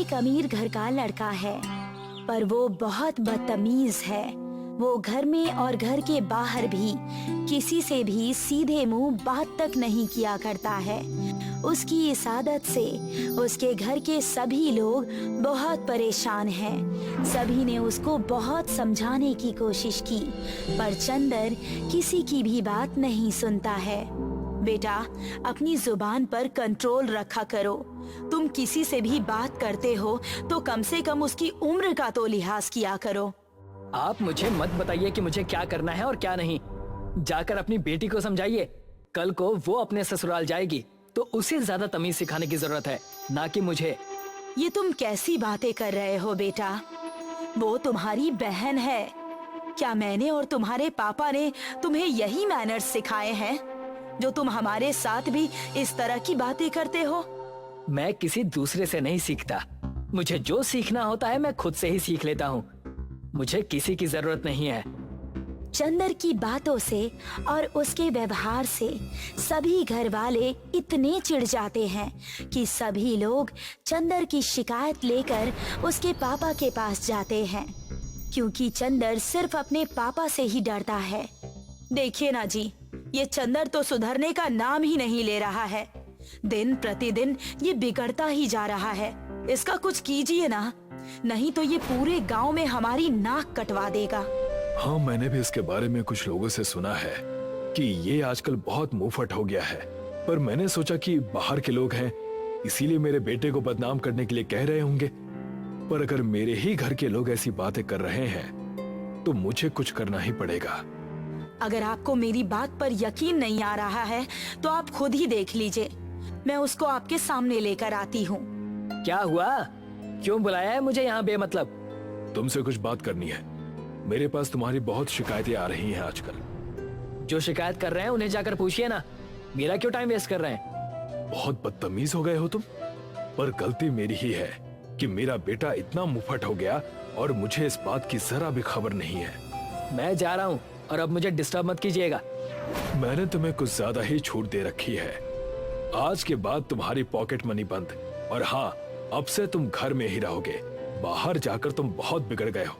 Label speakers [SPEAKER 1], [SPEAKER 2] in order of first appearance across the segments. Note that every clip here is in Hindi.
[SPEAKER 1] एक अमीर घर का लड़का है, पर वो बहुत बदतमीज है। वो घर में और घर के बाहर भी किसी से भी सीधे मुंह बात तक नहीं किया करता है। उसकी इस आदत से उसके घर के सभी लोग बहुत परेशान हैं। सभी ने उसको बहुत समझाने की कोशिश की, पर चंदर किसी की भी बात नहीं सुनता है। बेटा, अपनी जुबान पर कंट्रोल रखा करो। तुम किसी से भी बात करते हो तो कम से कम उसकी उम्र का तो लिहाज किया करो।
[SPEAKER 2] आप मुझे मत बताइए कि मुझे क्या करना है और क्या नहीं। जाकर अपनी बेटी को समझाइए। कल को वो अपने ससुराल जाएगी तो उसे ज्यादा तमीज सिखाने की जरूरत है, ना कि मुझे।
[SPEAKER 1] ये तुम कैसी बातें कर रहे हो बेटा? वो तुम्हारी बहन है। क्या मैंने और तुम्हारे पापा ने तुम्हें यही मैनर्स सिखाए हैं जो तुम हमारे साथ भी इस तरह की बातें करते हो?
[SPEAKER 2] मैं किसी दूसरे से नहीं सीखता। मुझे जो सीखना होता है मैं खुद से ही सीख लेता हूँ। मुझे किसी की जरूरत नहीं है।
[SPEAKER 1] चंदर की बातों से और उसके व्यवहार से सभी घर वाले इतने चिढ़ जाते हैं कि सभी लोग चंदर की शिकायत लेकर उसके पापा के पास जाते हैं, क्योंकि चंदर सिर्फ अपने पापा से ही डरता है। देखिए ना जी, ये चंदर तो सुधरने का नाम ही नहीं ले रहा है। दिन प्रतिदिन ये बिगड़ता ही जा रहा है। इसका कुछ कीजिए ना, नहीं तो ये पूरे गांव में हमारी नाक कटवा देगा।
[SPEAKER 3] हाँ, मैंने भी इसके बारे में कुछ लोगों से सुना है कि ये आजकल बहुत मुंहफट हो गया है। पर मैंने सोचा कि बाहर के लोग हैं, इसीलिए मेरे बेटे को बदनाम करने के लिए कह रहे होंगे। पर अगर मेरे ही घर के लोग ऐसी बातें कर रहे हैं तो मुझे कुछ करना ही पड़ेगा।
[SPEAKER 1] अगर आपको मेरी बात पर यकीन नहीं आ रहा है तो आप खुद ही देख लीजिए। मैं उसको आपके सामने लेकर आती हूँ।
[SPEAKER 2] क्या हुआ? क्यों बुलाया है मुझे यहाँ बेमतलब?
[SPEAKER 3] तुमसे कुछ बात करनी है। मेरे पास तुम्हारी बहुत शिकायतें आ रही हैं आजकल।
[SPEAKER 2] जो शिकायत कर रहे हैं उन्हें जाकर पूछिए ना। मेरा क्यों टाइम वेस्ट कर रहे हैं?
[SPEAKER 3] बहुत बदतमीज हो गए हो तुम। पर गलती मेरी ही है कि मेरा बेटा इतना मुंहफट हो गया और मुझे इस बात की जरा भी खबर नहीं है।
[SPEAKER 2] मैं जा रहा हूँ और अब मुझे डिस्टर्ब मत कीजिएगा।
[SPEAKER 3] मैंने तुम्हें कुछ ज्यादा ही छूट दे रखी है। आज के बाद तुम्हारी पॉकेट मनी बंद। और हाँ, अब से तुम घर में ही रहोगे। बाहर जाकर तुम बहुत बिगड़ गए हो।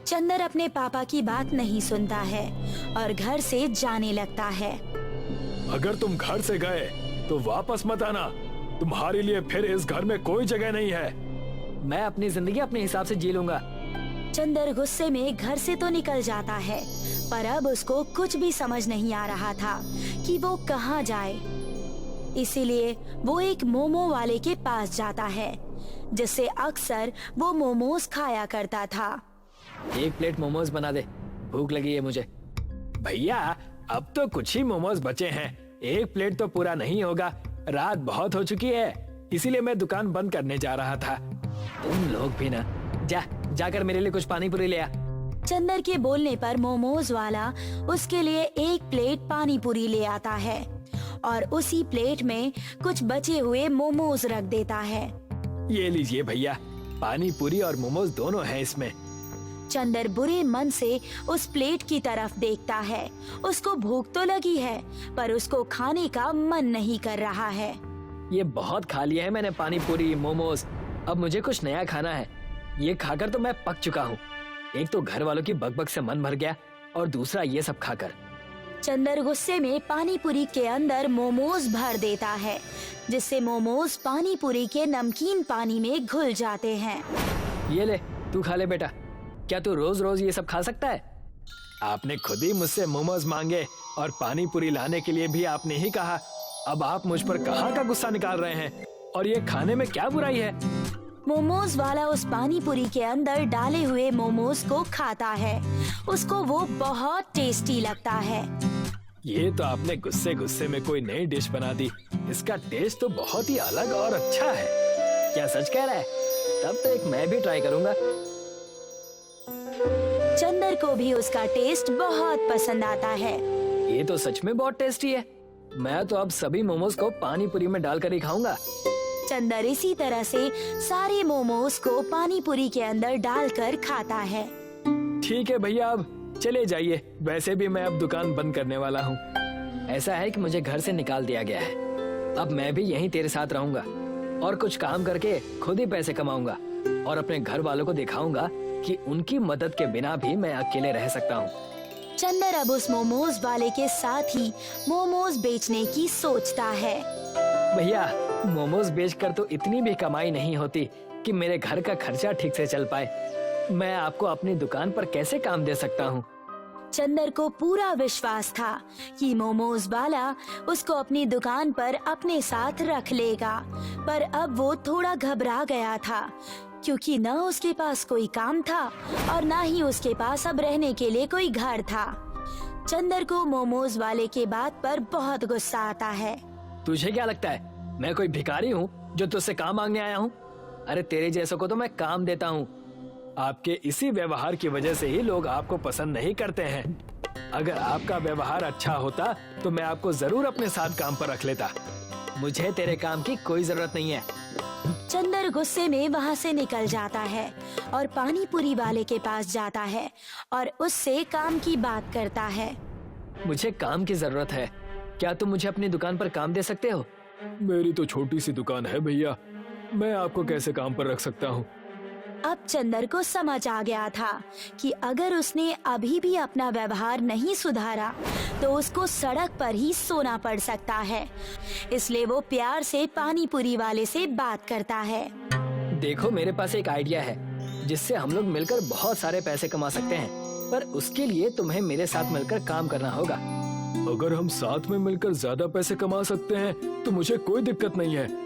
[SPEAKER 1] चंदर अपने पापा की बात नहीं सुनता है और घर से जाने लगता है।
[SPEAKER 3] अगर तुम घर से गए तो वापस मत आना। तुम्हारे लिए फिर इस घर में कोई जगह नहीं है।
[SPEAKER 2] मैं अपनी जिंदगी अपने हिसाब से जी लूंगा।
[SPEAKER 1] चंदर गुस्से में घर से तो निकल जाता है, पर अब उसको कुछ भी समझ नहीं आ रहा था कि वो कहाँ जाए। इसीलिए वो एक मोमो वाले के पास जाता है, जिससे अक्सर वो मोमोज खाया करता था।
[SPEAKER 2] एक प्लेट मोमोज बना दे, भूख लगी है मुझे। भैया, अब तो कुछ ही मोमोज बचे हैं। एक प्लेट तो पूरा नहीं होगा। रात बहुत हो चुकी है, इसीलिए मैं दुकान बंद करने जा रहा था। तुम लोग भी ना, जाकर मेरे लिए कुछ पानी पूरी ले आ।
[SPEAKER 1] चंदर के बोलने पर मोमोज वाला उसके लिए एक प्लेट पानी पूरी ले आता है और उसी प्लेट में कुछ बचे हुए मोमोज रख देता है।
[SPEAKER 2] ये लीजिए भैया, पानी पूरी और मोमोज दोनों हैं इसमें।
[SPEAKER 1] चंदर बुरे मन से उस प्लेट की तरफ देखता है। उसको भूख तो लगी है, पर उसको खाने का मन नहीं कर रहा है।
[SPEAKER 2] ये बहुत खा लिया है मैंने पानी पूरी मोमोज। अब मुझे कुछ नया खाना है। ये खाकर तो मैं पक चुका हूँ। एक तो घर वालों की बकबक से मन भर गया और दूसरा ये सब खाकर।
[SPEAKER 1] चंदर गुस्से में पानी पूरी के अंदर मोमोज भर देता है, जिससे मोमोज पानी पूरी के नमकीन पानी में घुल जाते हैं।
[SPEAKER 2] ये ले, तू खा ले बेटा। क्या तू रोज रोज ये सब खा सकता है? आपने खुद ही मुझसे मोमोज मांगे और पानी पूरी लाने के लिए भी आपने ही कहा। अब आप मुझ पर कहाँ का गुस्सा निकाल रहे हैं? और ये खाने में क्या बुराई है?
[SPEAKER 1] मोमोज वाला उस पानी पूरी के अंदर डाले हुए मोमोज को खाता है। उसको वो बहुत टेस्टी लगता है।
[SPEAKER 2] ये तो आपने गुस्से गुस्से में कोई नई डिश बना दी। इसका टेस्ट तो बहुत ही अलग और अच्छा है। क्या सच कह रहा है? तब तो एक मैं भी ट्राई करूंगा।
[SPEAKER 1] चंदर को भी उसका टेस्ट बहुत पसंद आता है।
[SPEAKER 2] ये तो सच में बहुत टेस्टी है। मैं तो अब सभी मोमोज को पानी पूरी में डालकर ही खाऊंगा।
[SPEAKER 1] चंदर इसी तरह से सारे मोमोज को पानी पूरी के अंदर डालकर खाता है।
[SPEAKER 2] ठीक है भैया, अब चले जाइए। वैसे भी मैं अब दुकान बंद करने वाला हूँ। ऐसा है कि मुझे घर से निकाल दिया गया है। अब मैं भी यहीं तेरे साथ रहूंगा। और कुछ काम करके खुद ही पैसे कमाऊंगा और अपने घर वालों को दिखाऊंगा कि उनकी मदद के बिना भी मैं अकेले रह सकता हूँ।
[SPEAKER 1] चंदर अब उस मोमोज वाले के साथ ही मोमोज बेचने की सोचता है।
[SPEAKER 2] भैया, मोमोज बेचकर तो इतनी भी कमाई नहीं होती कि मेरे घर का खर्चा ठीक से चल पाए। मैं आपको अपनी दुकान पर कैसे काम दे सकता हूँ?
[SPEAKER 1] चंदर को पूरा विश्वास था कि मोमोज वाला उसको अपनी दुकान पर अपने साथ रख लेगा, पर अब वो थोड़ा घबरा गया था क्योंकि न उसके पास कोई काम था और न ही उसके पास अब रहने के लिए कोई घर था। चंदर को मोमोज वाले के बात पर बहुत गुस्सा आता है।
[SPEAKER 2] तुझे क्या लगता है मैं कोई भिखारी हूँ जो तुझसे काम मांगने आया हूँ? अरे तेरे जैसों को तो मैं काम देता हूँ। आपके इसी व्यवहार की वजह से ही लोग आपको पसंद नहीं करते हैं। अगर आपका व्यवहार अच्छा होता तो मैं आपको जरूर अपने साथ काम पर रख लेता। मुझे तेरे काम की कोई जरूरत नहीं है।
[SPEAKER 1] चंदर गुस्से में वहाँ से निकल जाता है और पानी पूरी वाले के पास जाता है और उससे काम की बात करता है।
[SPEAKER 2] मुझे काम की जरूरत है, क्या तुम मुझे अपनी दुकान पर काम दे सकते हो?
[SPEAKER 3] मेरी तो छोटी सी दुकान है भैया, मैं आपको कैसे काम पर रख सकता हूँ?
[SPEAKER 1] अब चंदर को समझ आ गया था कि अगर उसने अभी भी अपना व्यवहार नहीं सुधारा तो उसको सड़क पर ही सोना पड़ सकता है। इसलिए वो प्यार से पानी पूरी वाले से बात करता है।
[SPEAKER 2] देखो, मेरे पास एक आइडिया है जिससे हम लोग मिलकर बहुत सारे पैसे कमा सकते हैं, पर उसके लिए तुम्हें मेरे साथ मिलकर काम करना होगा।
[SPEAKER 3] अगर हम साथ में मिलकर ज्यादा पैसे कमा सकते हैं तो मुझे कोई दिक्कत नहीं है।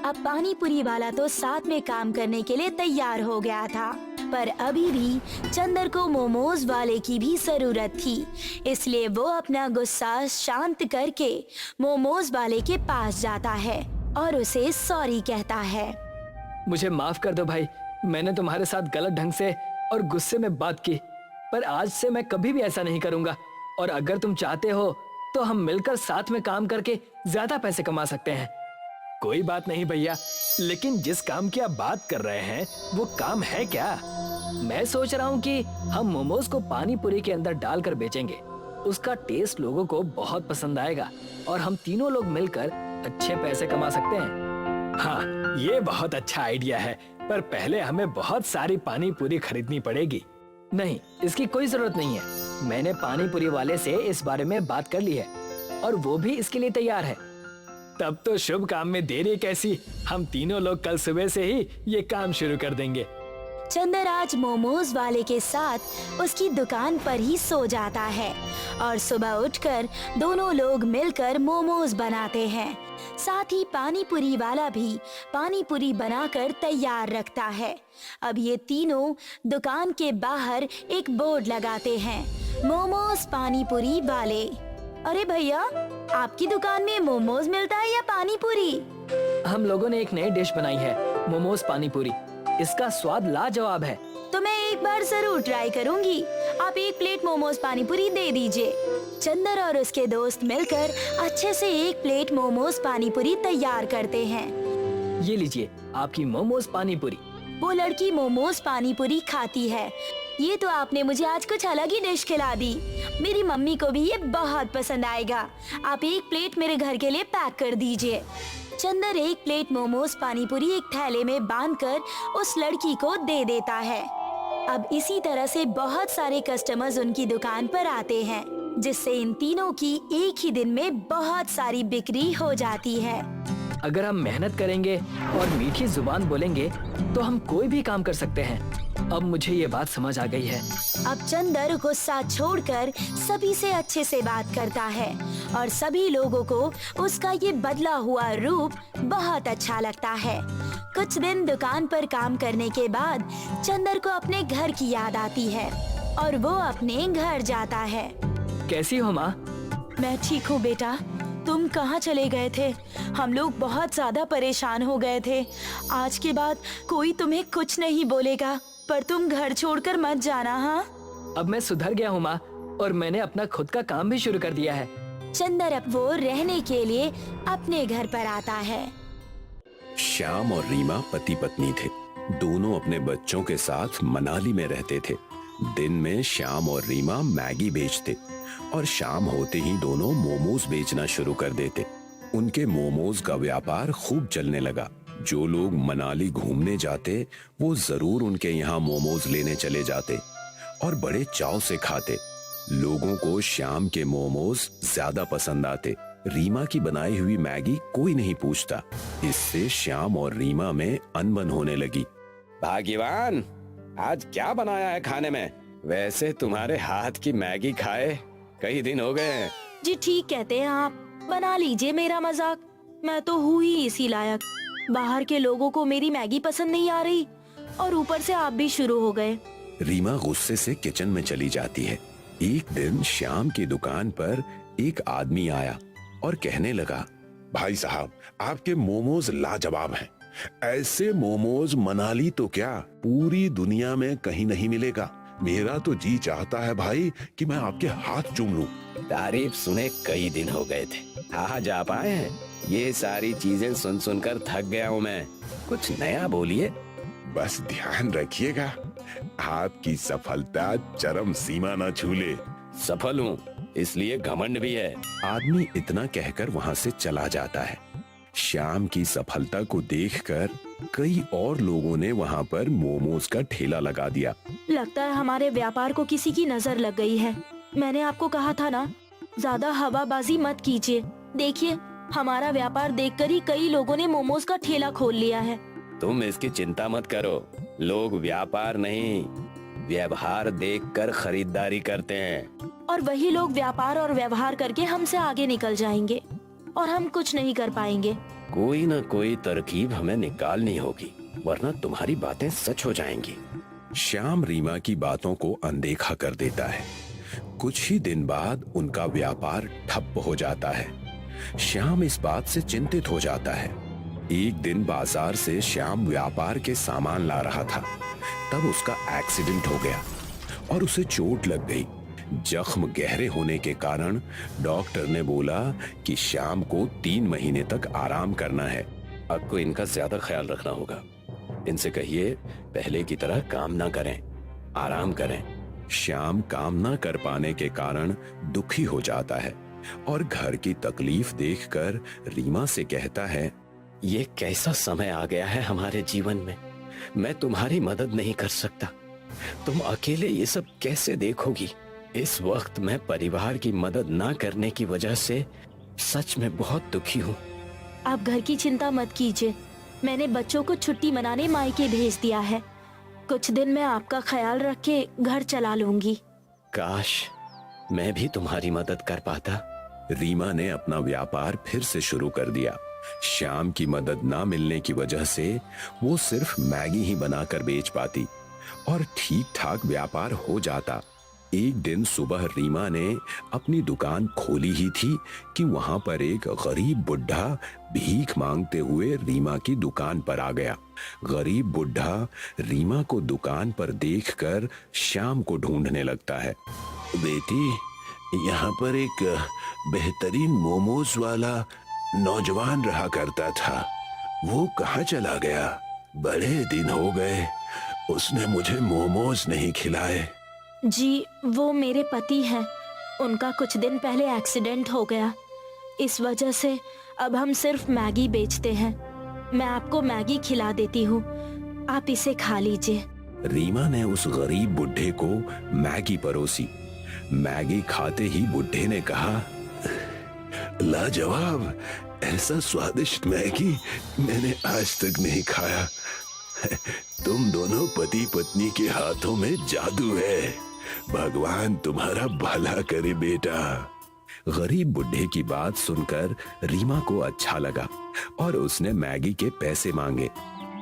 [SPEAKER 1] अब पानी पूरी वाला तो साथ में काम करने के लिए तैयार हो गया था, पर अभी भी चंदर को मोमोज वाले की भी जरूरत थी। इसलिए वो अपना गुस्सा शांत करके मोमोज वाले के पास जाता है और उसे सॉरी कहता है।
[SPEAKER 2] मुझे माफ कर दो भाई, मैंने तुम्हारे साथ गलत ढंग से और गुस्से में बात की, पर आज से मैं कभी भी ऐसा नहीं करूंगा। और अगर तुम चाहते हो तो हम मिलकर साथ में काम करके ज्यादा पैसे कमा सकते हैं।
[SPEAKER 3] कोई बात नहीं भैया, लेकिन जिस काम की आप बात कर रहे हैं वो काम है क्या?
[SPEAKER 2] मैं सोच रहा हूँ कि हम मोमोज को पानी पूरी के अंदर डालकर बेचेंगे। उसका टेस्ट लोगों को बहुत पसंद आएगा और हम तीनों लोग मिलकर अच्छे पैसे कमा सकते हैं।
[SPEAKER 3] हाँ, ये बहुत अच्छा आइडिया है, पर पहले हमें बहुत सारी पानी पूरी खरीदनी पड़ेगी।
[SPEAKER 2] नहीं, इसकी कोई जरूरत नहीं है। मैंने पानी पूरी वाले से इस बारे में बात कर ली है और वो भी इसके लिए तैयार है।
[SPEAKER 3] तब तो शुभ काम में देरी कैसी, हम तीनों लोग कल सुबह से ही ये काम शुरू कर देंगे।
[SPEAKER 1] चंदर आज मोमोज वाले के साथ उसकी दुकान पर ही सो जाता है और सुबह उठकर दोनों लोग मिलकर मोमोज बनाते हैं। साथ ही पानी पूरी वाला भी पानी पूरी बनाकर तैयार रखता है। अब ये तीनों दुकान के बाहर एक बोर्ड लगाते हैं, मोमोज पानी पूरी वाले। अरे भैया, आपकी दुकान में मोमोज मिलता है या पानी पूरी?
[SPEAKER 2] हम लोगों ने एक नई डिश बनाई है, मोमोज पानी पूरी। इसका स्वाद लाजवाब है।
[SPEAKER 1] तो मैं एक बार जरूर ट्राई करूंगी। आप एक प्लेट मोमोज पानी पूरी दे दीजिए। चंदर और उसके दोस्त मिलकर अच्छे से एक प्लेट मोमोज पानी पूरी तैयार करते हैं।
[SPEAKER 2] ये लीजिए आपकी मोमोज पानी पूरी।
[SPEAKER 1] वो लड़की मोमोज पानी पूरी खाती है। ये तो आपने मुझे आज कुछ अलग ही डिश खिला दी। मेरी मम्मी को भी ये बहुत पसंद आएगा। आप एक प्लेट मेरे घर के लिए पैक कर दीजिए। चंदर एक प्लेट मोमोज पानी पूरी एक थैले में बांधकर उस लड़की को दे देता है। अब इसी तरह से बहुत सारे कस्टमर्स उनकी दुकान पर आते हैं, जिससे इन तीनों की एक ही दिन में बहुत सारी बिक्री हो जाती है।
[SPEAKER 2] अगर हम मेहनत करेंगे और मीठी जुबान बोलेंगे तो हम कोई भी काम कर सकते हैं। अब मुझे ये बात समझ आ गई है।
[SPEAKER 1] अब चंदर गुस्सा छोड़कर सभी से अच्छे से बात करता है और सभी लोगों को उसका ये बदला हुआ रूप बहुत अच्छा लगता है। कुछ दिन दुकान पर काम करने के बाद चंदर को अपने घर की याद आती है और वो अपने घर जाता है।
[SPEAKER 2] कैसी हो माँ?
[SPEAKER 1] मैं ठीक हूँ बेटा, तुम कहाँ चले गए थे? हम लोग बहुत ज्यादा परेशान हो गए थे। आज के बाद कोई तुम्हें कुछ नहीं बोलेगा, पर तुम घर छोड़कर मत जाना। हाँ,
[SPEAKER 2] अब मैं सुधर गया हूँ माँ, और मैंने अपना खुद का काम भी शुरू कर दिया है।
[SPEAKER 1] चंदर अब वो रहने के लिए अपने घर पर आता है।
[SPEAKER 4] श्याम और रीमा पति पत्नी थे। दोनों अपने बच्चों के साथ मनाली में रहते थे। दिन में श्याम और रीमा मैगी बेचते और शाम होते ही दोनों मोमोज बेचना शुरू कर देते। उनके मोमोज का व्यापार खूब चलने लगा। जो लोग मनाली घूमने जाते वो जरूर उनके यहाँ मोमोज लेने चले जाते और बड़े चाव से खाते। लोगों को श्याम के मोमोज ज्यादा पसंद आते। रीमा की बनाई हुई मैगी कोई नहीं पूछता। इससे श्याम और रीमा में अनबन होने लगी। भाग्यवान, आज क्या बनाया है खाने में? वैसे तुम्हारे हाथ की मैगी खाए कई दिन हो गए हैं।
[SPEAKER 1] जी ठीक कहते हैं आप, बना लीजिए मेरा मजाक। मैं तो हूँ ही इसी लायक। बाहर के लोगों को मेरी मैगी पसंद नहीं आ रही और ऊपर से आप भी शुरू हो गए।
[SPEAKER 4] रीमा गुस्से से किचन में चली जाती है। एक दिन श्याम की दुकान पर एक आदमी आया और कहने लगा,
[SPEAKER 5] भाई साहब, आपके मोमोज लाजवाब हैं। ऐसे मोमोज मनाली तो क्या पूरी दुनिया में कहीं नहीं मिलेगा। मेरा तो जी चाहता है भाई कि मैं आपके हाथ चूम लूं।
[SPEAKER 4] तारीफ सुने कई दिन हो गए थे, आज आप आए हैं। ये सारी चीजें सुन सुनकर थक गया हूँ मैं। कुछ नया बोलिए।
[SPEAKER 5] बस ध्यान रखिएगा, आपकी सफलता चरम सीमा न छूले।
[SPEAKER 4] सफल हूँ इसलिए घमंड भी है। आदमी इतना कहकर वहाँ से चला जाता है। श्याम की सफलता को देखकर कई और लोगों ने वहाँ पर मोमोज का ठेला लगा दिया।
[SPEAKER 1] लगता है हमारे व्यापार को किसी की नजर लग गई है। मैंने आपको कहा था ना, ज्यादा हवाबाजी मत कीजिए। देखिए, हमारा व्यापार देखकर ही कई लोगों ने मोमोज का ठेला खोल लिया है।
[SPEAKER 4] तुम इसकी चिंता मत करो। लोग व्यापार नहीं, व्यवहार देखकर खरीदारी करते हैं।
[SPEAKER 1] और वही लोग व्यापार और व्यवहार करके हमसे आगे निकल जाएंगे और हम कुछ नहीं कर पाएंगे।
[SPEAKER 4] कोई न कोई तरकीब हमें निकालनी होगी, वरना तुम्हारी बातें सच हो जाएंगी। श्याम रीमा की बातों को अनदेखा कर देता है। कुछ ही दिन बाद उनका व्यापार ठप हो जाता है। श्याम इस बात से चिंतित हो जाता है। एक दिन बाजार से श्याम व्यापार के सामान ला रहा था, तब उसका एक्सीडेंट हो गया और उसे चोट लग गई। जख्म गहरे होने के कारण डॉक्टर ने बोला कि श्याम को 3 महीने तक आराम करना है। आपको इनका ज्यादा ख्याल रखना होगा। इनसे कहिए पहले की तरह काम ना करें, आराम करें। श्याम काम ना कर पाने के कारण दुखी हो जाता है और घर की तकलीफ देखकर रीमा से कहता है, ये कैसा समय आ गया है हमारे जीवन में। मैं तुम्हारी मदद नहीं कर सकता। तुम अकेले ये सब कैसे देखोगी? इस वक्त मैं परिवार की मदद ना करने की वजह से सच में बहुत दुखी हूँ।
[SPEAKER 1] आप घर की चिंता मत कीजिए। मैंने बच्चों को छुट्टी मनाने मायके भेज दिया है। कुछ दिन मैं आपका ख्याल रख के घर चला लूंगी।
[SPEAKER 4] काश मैं भी तुम्हारी मदद कर पाता। रीमा ने अपना व्यापार फिर से शुरू कर दिया। श्याम की मदद ना मिलने की वजह से वो सिर्फ मैगी ही बनाकर बेच पाती और ठीक ठाक व्यापार हो जाता। एक दिन सुबह रीमा ने अपनी दुकान खोली ही थी कि वहां पर एक गरीब बुढ़ा भीख मांगते हुए रीमा की दुकान पर आ गया। गरीब बुढ़ा रीमा को दुकान पर देखकर श्याम को ढूंढने लगता है।
[SPEAKER 5] बेटी, यहाँ पर एक बेहतरीन मोमोज वाला नौजवान रहा करता था, वो कहाँ चला गया? बड़े दिन हो गए उसने मुझे मोमोज नहीं खिलाए।
[SPEAKER 1] जी, वो मेरे पति हैं। उनका कुछ दिन पहले एक्सीडेंट हो गया। इस वजह से अब हम सिर्फ मैगी बेचते हैं। मैं आपको मैगी खिला देती हूँ, आप इसे खा लीजिए।
[SPEAKER 4] रीमा ने उस गरीब बुढ़े को मैगी परोसी। मैगी खाते ही बुढ़े ने कहा,
[SPEAKER 5] लाजवाब, ऐसा स्वादिष्ट मैगी मैंने आज तक नहीं खाया। तुम दोनों पति पत्नी के हाथों में जादू है। भगवान तुम्हारा भला करे बेटा।
[SPEAKER 4] गरीब बुढ़े की बात सुनकर रीमा को अच्छा लगा और उसने मैगी के पैसे मांगे।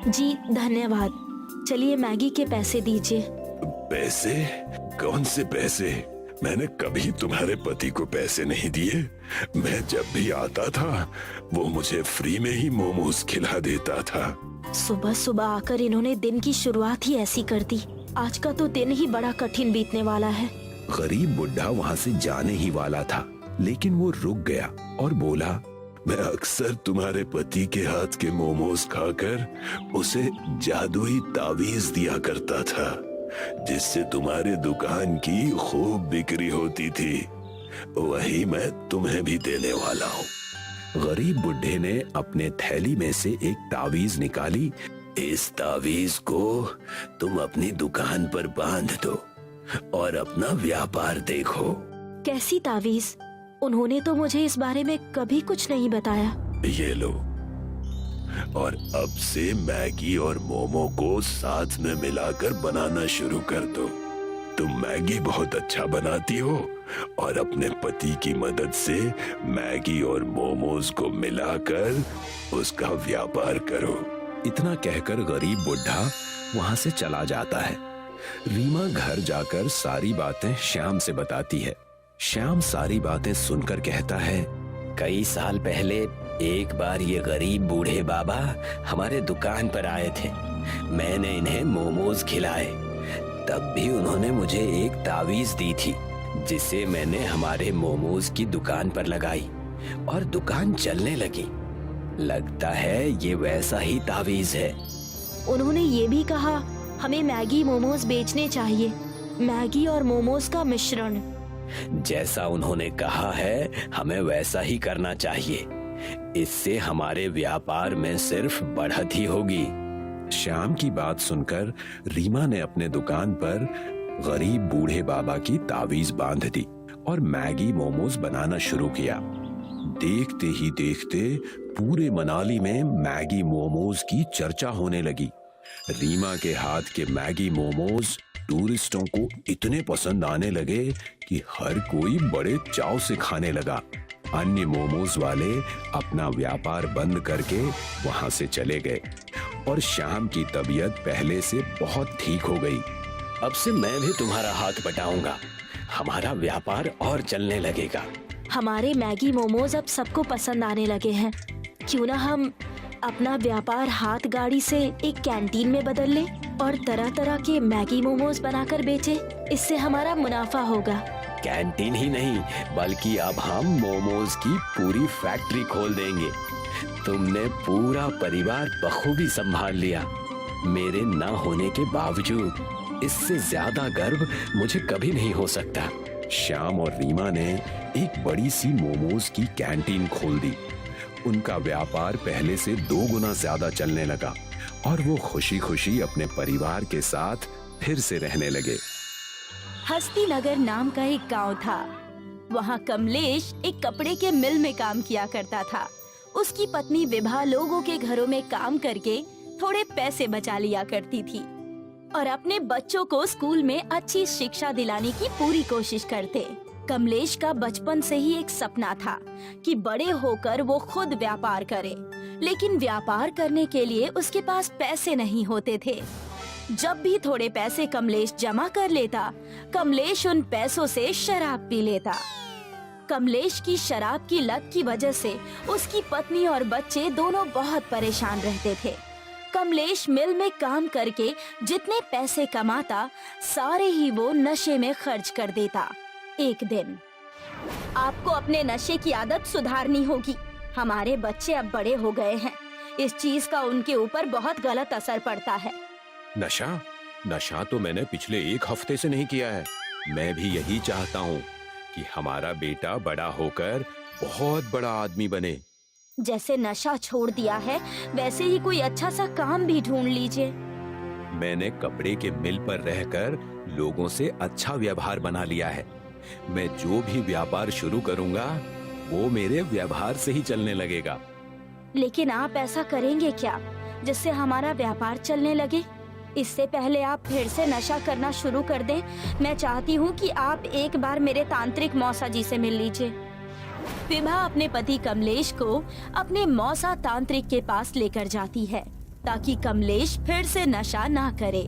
[SPEAKER 1] जी धन्यवाद। चलिए मैगी के पैसे दीजिए।
[SPEAKER 5] पैसे? कौन से पैसे? मैंने कभी तुम्हारे पति को पैसे नहीं दिए। मैं जब भी आता था वो मुझे फ्री में ही मोमोज खिला देता था।
[SPEAKER 1] सुबह सुबह आकर इन्होंने दिन की शुरुआत ही ऐसी कर दी। आज का तो दिन ही बड़ा कठिन बीतने वाला है।
[SPEAKER 4] गरीब बुढ़ा वहाँ से जाने ही वाला था, लेकिन वो रुक गया और बोला,
[SPEAKER 5] मैं अक्सर तुम्हारे पति के हाथ के मोमोज खाकर उसे जादुई तावीज दिया करता था, जिससे तुम्हारे दुकान की खूब बिक्री होती थी। वही मैं तुम्हें भी देने वाला हूँ। गरीब बुढ़े ने अपने थैली में से एक तावीज निकाली। इस तावीज को तुम अपनी दुकान पर बांध दो और अपना व्यापार देखो।
[SPEAKER 1] कैसी तावीज? उन्होंने तो मुझे इस बारे में कभी कुछ नहीं बताया।
[SPEAKER 5] ये लो, और अब से मैगी और मोमो को साथ में मिलाकर बनाना शुरू कर दो। तुम मैगी बहुत अच्छा बनाती हो और अपने पति की मदद से मैगी और मोमोज को मिलाकर उसका व्यापार करो। इतना कहकर गरीब बुढ़ा वहां से चला जाता है। रीमा घर जाकर सारी बातें श्याम से बताती है। श्याम सारी बातें सुनकर कहता है,
[SPEAKER 6] कई साल पहले एक बार ये गरीब बूढ़े बाबा हमारे दुकान पर आए थे। मैंने इन्हें मोमोज खिलाए, तब भी उन्होंने मुझे एक तावीज दी थी, जिसे मैंने हमारे मोमोज की दुकान पर लगाई और दुकान चलने लगी। लगता है ये वैसा ही तावीज है।
[SPEAKER 1] उन्होंने ये भी कहा हमें मैगी मोमोज बेचने चाहिए, मैगी और मोमोज का मिश्रण।
[SPEAKER 6] जैसा उन्होंने कहा है हमें वैसा ही करना चाहिए, इससे हमारे व्यापार में सिर्फ बढ़त ही होगी।
[SPEAKER 5] श्याम की बात सुनकर रीमा ने अपने दुकान पर गरीब बूढ़े बाबा की तावीज बांध दी और मैगी मोमोज बनाना शुरू किया। देखते ही देखते पूरे मनाली में मैगी मोमोज की चर्चा होने लगी। रीमा के हाथ के मैगी मोमोज टूरिस्टों को इतने पसंद आने लगे कि हर कोई बड़े चाव से खाने लगा। अन्य मोमोज वाले अपना व्यापार बंद करके वहां से चले गए और श्याम की तबीयत पहले से बहुत ठीक हो गई।
[SPEAKER 6] अब से मैं भी तुम्हारा हाथ बटाऊंगा, हमारा व्यापार और चलने लगेगा।
[SPEAKER 1] हमारे मैगी मोमोज अब सबको पसंद आने लगे हैं। क्यों ना हम अपना व्यापार हाथ गाड़ी से एक कैंटीन में बदल लें और तरह तरह के मैगी मोमोज बनाकर बेचें। इससे हमारा मुनाफा होगा।
[SPEAKER 6] कैंटीन ही नहीं, बल्कि अब हम मोमोज की पूरी फैक्ट्री खोल देंगे। तुमने पूरा परिवार बखूबी संभाल लिया, मेरे ना होने के बावजूद। इससे ज्यादा गर्व मुझे कभी नहीं हो सकता।
[SPEAKER 5] श्याम और रीमा ने एक बड़ी सी मोमोज की कैंटीन खोल दी। उनका व्यापार पहले से 2 गुना ज्यादा चलने लगा और वो खुशी खुशी अपने परिवार के साथ फिर से रहने लगे।
[SPEAKER 1] हस्तिनगर नाम का एक गांव था। वहाँ कमलेश एक कपड़े के मिल में काम किया करता था। उसकी पत्नी विभा लोगों के घरों में काम करके थोड़े पैसे बचा लिया करती थी और अपने बच्चों को स्कूल में अच्छी शिक्षा दिलाने की पूरी कोशिश करते। कमलेश का बचपन से ही एक सपना था कि बड़े होकर वो खुद व्यापार करे, लेकिन व्यापार करने के लिए उसके पास पैसे नहीं होते थे। जब भी थोड़े पैसे कमलेश जमा कर लेता, कमलेश उन पैसों से शराब पी लेता। कमलेश की शराब की लत की वजह से उसकी पत्नी और बच्चे दोनों बहुत परेशान रहते थे। कमलेश मिल में काम करके जितने पैसे कमाता, सारे ही वो नशे में खर्च कर देता। एक दिन, आपको अपने नशे की आदत सुधारनी होगी। हमारे बच्चे अब बड़े हो गए हैं, इस चीज का उनके ऊपर बहुत गलत असर पड़ता है।
[SPEAKER 4] नशा तो मैंने पिछले 1 हफ्ते से नहीं किया है। मैं भी यही चाहता हूँ कि हमारा बेटा बड़ा होकर बहुत बड़ा आदमी बने।
[SPEAKER 1] जैसे नशा छोड़ दिया है, वैसे ही कोई अच्छा सा काम भी ढूंढ लीजिए।
[SPEAKER 4] मैंने कपड़े के मिल पर रहकर लोगों से अच्छा व्यवहार बना लिया है। मैं जो भी व्यापार शुरू करूंगा, वो मेरे व्यवहार से ही चलने लगेगा।
[SPEAKER 1] लेकिन आप ऐसा करेंगे क्या जिससे हमारा व्यापार चलने लगे? इससे पहले आप फिर से नशा करना शुरू कर दें, मैं चाहती हूँ कि आप एक बार मेरे तांत्रिक मौसा जी से मिल लीजिए। विभा अपने पति कमलेश को अपने मौसा तांत्रिक के पास लेकर जाती है ताकि कमलेश फिर से नशा ना करे।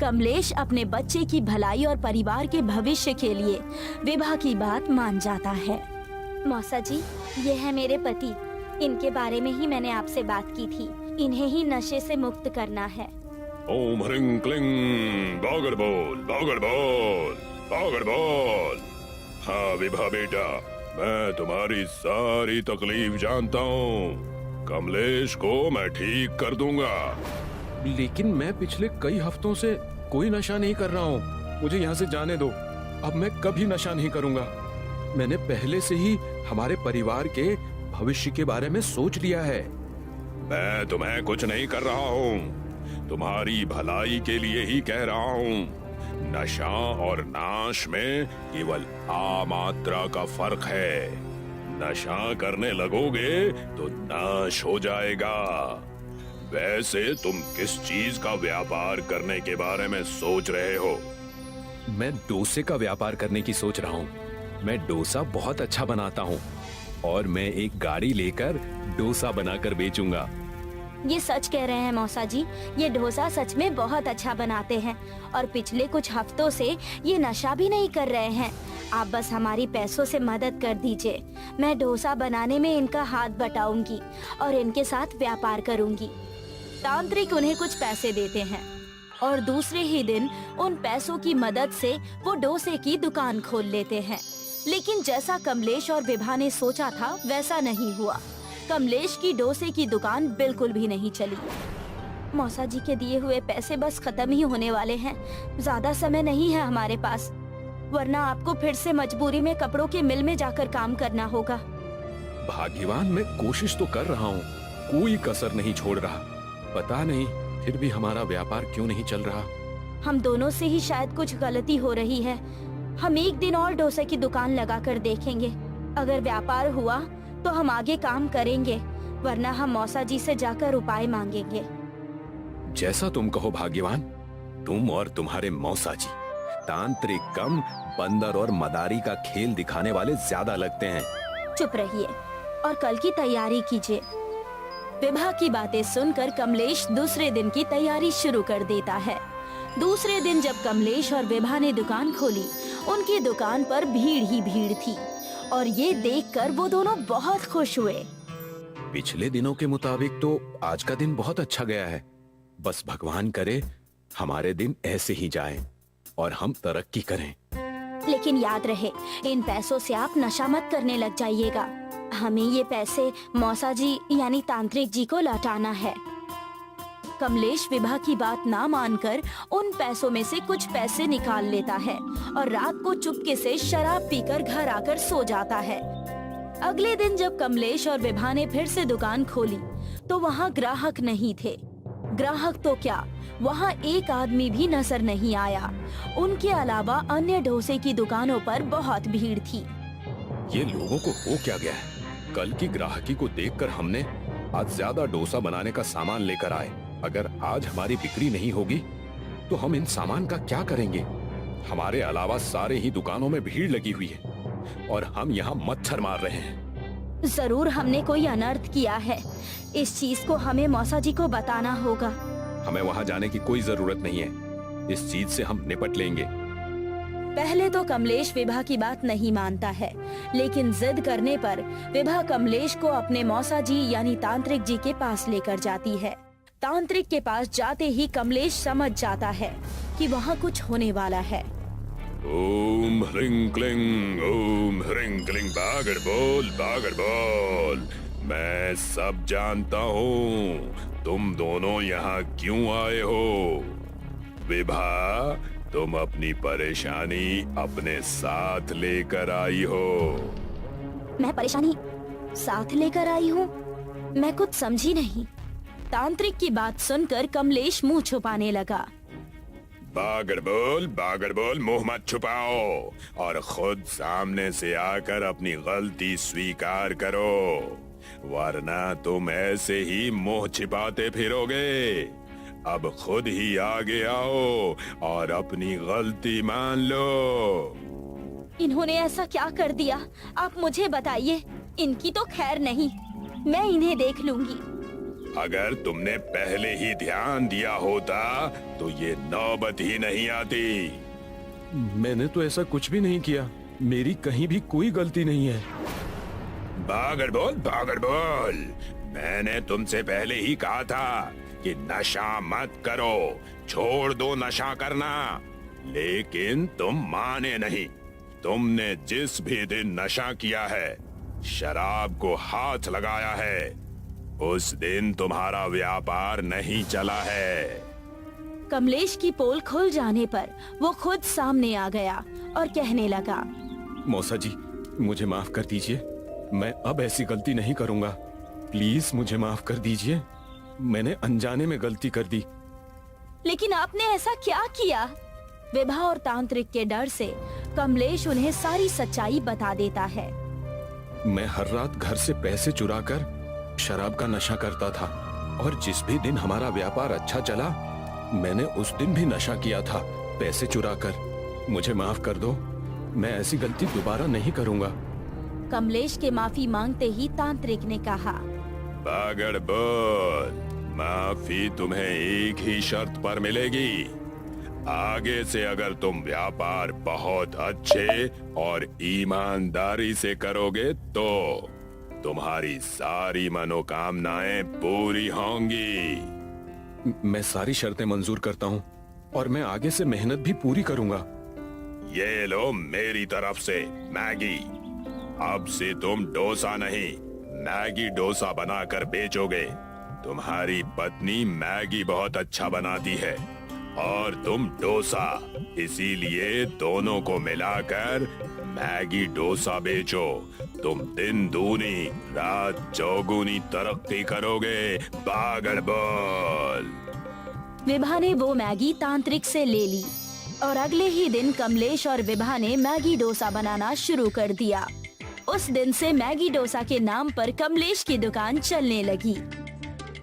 [SPEAKER 1] कमलेश अपने बच्चे की भलाई और परिवार के भविष्य के लिए विभा की बात मान जाता है। मौसा जी, ये है मेरे पति। इनके बारे में ही मैंने आपसे बात की थी। इन्हें ही नशे से मुक्त करना है।
[SPEAKER 5] ओम ह्रीं क्लीं बागर बोल बागर बोल बागर बोल। हाँ विभा बेटा, मैं तुम्हारी सारी तकलीफ जानता हूँ। कमलेश को मैं ठीक कर दूंगा।
[SPEAKER 4] लेकिन मैं पिछले कई हफ्तों से कोई नशा नहीं कर रहा हूँ। मुझे यहाँ से जाने दो। अब मैं कभी नशा नहीं करूँगा। मैंने पहले से ही हमारे परिवार के भविष्य के बारे में सोच लिया है। मैं तुम्हें कुछ नहीं कर रहा हूँ, तुम्हारी भलाई के लिए ही कह रहा हूँ। नशा और नाश में केवल आ मात्रा का फर्क है। नशा करने लगोगे तो नाश हो जाएगा। वैसे तुम किस चीज का व्यापार करने के बारे में सोच रहे हो? मैं डोसे का व्यापार करने की सोच रहा हूँ। मैं डोसा बहुत अच्छा बनाता हूँ और मैं एक गाड़ी लेकर डोसा बनाकर बेचूंगा।
[SPEAKER 1] ये सच कह रहे हैं मौसा जी, ये डोसा सच में बहुत अच्छा बनाते हैं और पिछले कुछ हफ्तों से ये नशा भी नहीं कर रहे हैं। आप बस हमारी पैसों से मदद कर दीजिए। मैं डोसा बनाने में इनका हाथ बटाऊंगी और इनके साथ व्यापार करूंगी। तांत्रिक उन्हें कुछ पैसे देते हैं और दूसरे ही दिन उन पैसों की मदद से वो डोसे की दुकान खोल लेते हैं। लेकिन जैसा कमलेश और विभा ने सोचा था वैसा नहीं हुआ। कमलेश की डोसे की दुकान बिल्कुल भी नहीं चली। मौसा जी के दिए हुए पैसे बस खत्म ही होने वाले हैं। ज्यादा समय नहीं है हमारे पास, वरना आपको फिर से मजबूरी में कपड़ों के मिल में जाकर काम करना होगा।
[SPEAKER 4] भाग्यवान, मैं कोशिश तो कर रहा हूँ, कोई कसर नहीं छोड़ रहा। पता नहीं फिर भी हमारा व्यापार क्यों नहीं चल रहा।
[SPEAKER 1] हम दोनों से ही शायद कुछ गलती हो रही है। हम एक दिन और डोसे की दुकान लगा कर देखेंगे। अगर व्यापार हुआ तो हम आगे काम करेंगे, वरना हम मौसा जी से जाकर उपाय मांगेंगे।
[SPEAKER 4] जैसा तुम कहो भाग्यवान। तुम और तुम्हारे मौसा जी तांत्रिक कम, बंदर और मदारी का खेल दिखाने वाले ज्यादा लगते हैं।
[SPEAKER 1] चुप रहिए और कल की तैयारी कीजिए। विभा की बातें सुनकर कमलेश दूसरे दिन की तैयारी शुरू कर देता है। दूसरे दिन जब कमलेश और विभा ने दुकान खोली, उनकी दुकान पर भीड़ ही भीड़ थी और ये देखकर वो दोनों बहुत खुश हुए।
[SPEAKER 4] पिछले दिनों के मुताबिक तो आज का दिन बहुत अच्छा गया है। बस भगवान करे हमारे दिन ऐसे ही जाएं और हम तरक्की करें।
[SPEAKER 1] लेकिन याद रहे, इन पैसों से आप नशा मत करने लग जाइएगा। हमें ये पैसे मौसा जी यानी तांत्रिक जी को लौटाना है। कमलेश विभा की बात ना मानकर उन पैसों में से कुछ पैसे निकाल लेता है और रात को चुपके से शराब पीकर घर आकर सो जाता है। अगले दिन जब कमलेश और विभा ने फिर से दुकान खोली तो वहाँ ग्राहक नहीं थे। ग्राहक तो क्या, वहाँ एक आदमी भी नजर नहीं आया। उनके अलावा अन्य डोसे की दुकानों पर बहुत भीड़ थी।
[SPEAKER 4] ये लोगों को हो क्या गया है? कल की ग्राहकी को देखकर हमने आज ज्यादा डोसा बनाने का सामान लेकर आए। अगर आज हमारी बिक्री नहीं होगी तो हम इन सामान का क्या करेंगे? हमारे अलावा सारे ही दुकानों में भीड़ लगी हुई है और हम यहाँ मच्छर मार रहे हैं।
[SPEAKER 1] जरूर हमने कोई अनर्थ किया है। इस चीज को हमें मौसा जी को बताना होगा।
[SPEAKER 4] हमें वहाँ जाने की कोई जरूरत नहीं है, इस चीज से हम निपट लेंगे।
[SPEAKER 1] पहले तो कमलेश विभा की बात नहीं मानता है, लेकिन जिद करने पर विभा कमलेश को अपने मौसा जी यानी तांत्रिक जी के पास लेकर जाती है। तांत्रिक के पास जाते ही कमलेश समझ जाता है कि वहाँ कुछ होने वाला है।
[SPEAKER 4] ओम ह्रीं क्लीं, ओम ह्रीं क्लीं, बागड़ बोल। मैं सब जानता हूँ तुम दोनों यहाँ क्यों आए हो। विभा, तुम अपनी परेशानी अपने साथ लेकर आई हो।
[SPEAKER 1] मैं परेशानी साथ लेकर आई हूँ? मैं कुछ समझी नहीं। तांत्रिक की बात सुनकर कमलेश मुंह छुपाने लगा।
[SPEAKER 4] बागड़ बोल, मुंह मत छुपाओ और खुद सामने से आकर अपनी गलती स्वीकार करो, वरना तुम ऐसे ही मुंह छिपाते फिरोगे। अब खुद ही आगे आओ और अपनी गलती मान लो।
[SPEAKER 1] इन्होंने ऐसा क्या कर दिया, आप मुझे बताइए। इनकी तो खैर नहीं, मैं इन्हें देख लूंगी।
[SPEAKER 4] अगर तुमने पहले ही ध्यान दिया होता तो ये नौबत ही नहीं आती। मैंने तो ऐसा कुछ भी नहीं किया, मेरी कहीं भी कोई गलती नहीं है। बागड़ बोल, मैंने तुमसे पहले ही कहा था कि नशा मत करो, छोड़ दो नशा करना, लेकिन तुम माने नहीं। तुमने जिस भी दिन नशा किया है, शराब को हाथ लगाया है, उस दिन तुम्हारा व्यापार नहीं चला है।
[SPEAKER 1] कमलेश की पोल खुल जाने पर वो खुद सामने आ गया और कहने लगा,
[SPEAKER 4] मौसा जी, मुझे माफ कर दीजिए। मैं अब ऐसी गलती नहीं करूंगा। प्लीज मुझे माफ कर दीजिए, मैंने अनजाने में गलती कर दी।
[SPEAKER 1] लेकिन आपने ऐसा क्या किया? विभा और तांत्रिक के डर से कमलेश उन्हें सारी सच्चाई बता देता है।
[SPEAKER 4] मैं हर रात घर से पैसे चुराकर शराब का नशा करता था और जिस भी दिन हमारा व्यापार अच्छा चला मैंने उस दिन भी नशा किया था पैसे चुराकर। मुझे माफ कर दो, मैं ऐसी गलती दोबारा नहीं करूंगा।
[SPEAKER 1] कमलेश के माफी मांगते ही तांत्रिक ने कहा,
[SPEAKER 4] बागड़ बोल, माफी तुम्हें एक ही शर्त पर मिलेगी। आगे से अगर तुम व्यापार बहुत अच्छे और ईमानदारी से करोगे तो तुम्हारी सारी मनोकामनाएं पूरी होंगी। मैं सारी शर्तें मंजूर करता हूँ और मैं आगे से मेहनत भी पूरी करूंगा। ये लो मेरी तरफ से मैगी। अब से तुम डोसा नहीं मैगी डोसा बनाकर बेचोगे। तुम्हारी पत्नी मैगी बहुत अच्छा बनाती है और तुम डोसा, इसीलिए दोनों को मिलाकर मैगी डोसा बेचो। तुम दिन दूनी रात चौगुनी तरक्की करोगे। बागड़ बोल।
[SPEAKER 1] विभा ने वो मैगी तांत्रिक से ले ली और अगले ही दिन कमलेश और विभा ने मैगी डोसा बनाना शुरू कर दिया। उस दिन से मैगी डोसा के नाम पर कमलेश की दुकान चलने लगी।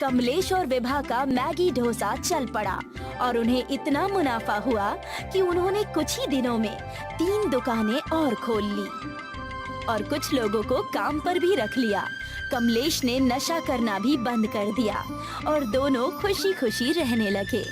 [SPEAKER 1] कमलेश और विभा का मैगी डोसा चल पड़ा और उन्हें इतना मुनाफा हुआ कि उन्होंने कुछ ही दिनों में 3 दुकानें और खोल ली और कुछ लोगों को काम पर भी रख लिया। कमलेश ने नशा करना भी बंद कर दिया और दोनों खुशी खुशी रहने लगे।